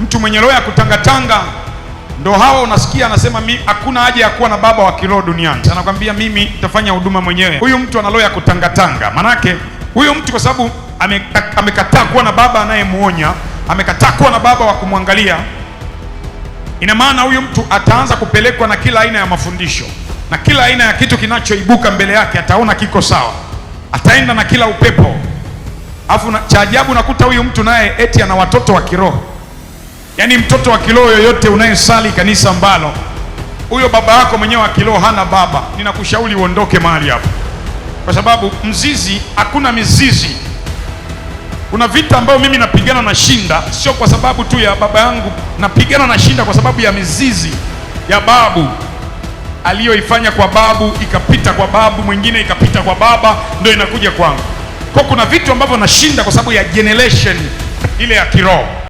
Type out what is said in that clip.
Mtu mwenye roho ya kutangatanga ndo hao unasikia anasema hakuna haja ya kuwa na baba wa kiroho duniani. Anakwambia mimi nitafanya huduma mwenyewe. Huyu mtu ana roho ya kutangatanga. Manake huyu mtu kwa sababu amekataa kuwa na baba anayemuonya, amekataa kuwa na baba wa kumwangalia, ina maana huyu mtu ataanza kupelekwa na kila aina ya mafundisho na kila aina ya kitu kinachoibuka mbele yake, ataona kiko sawa, ataenda na kila upepo. Alafu cha ajabu nakuta huyu mtu naye eti ana watoto wa kiroho. Yaani mtoto wa kiroho yoyote unayesali kanisa ambalo huyo baba yako mwenyewe wa kiroho hana baba, ninakushauri uondoke mahali hapo, kwa sababu mzizi, hakuna mizizi. Kuna vita ambayo mimi napigana na shinda, sio kwa sababu tu ya baba yangu, napigana na shinda kwa sababu ya mizizi ya babu aliyoifanya kwa babu, ikapita kwa babu mwingine, ikapita kwa baba, ndio inakuja kwangu. Kwa kuna vitu ambavyo nashinda kwa sababu ya generation ile ya kiroho.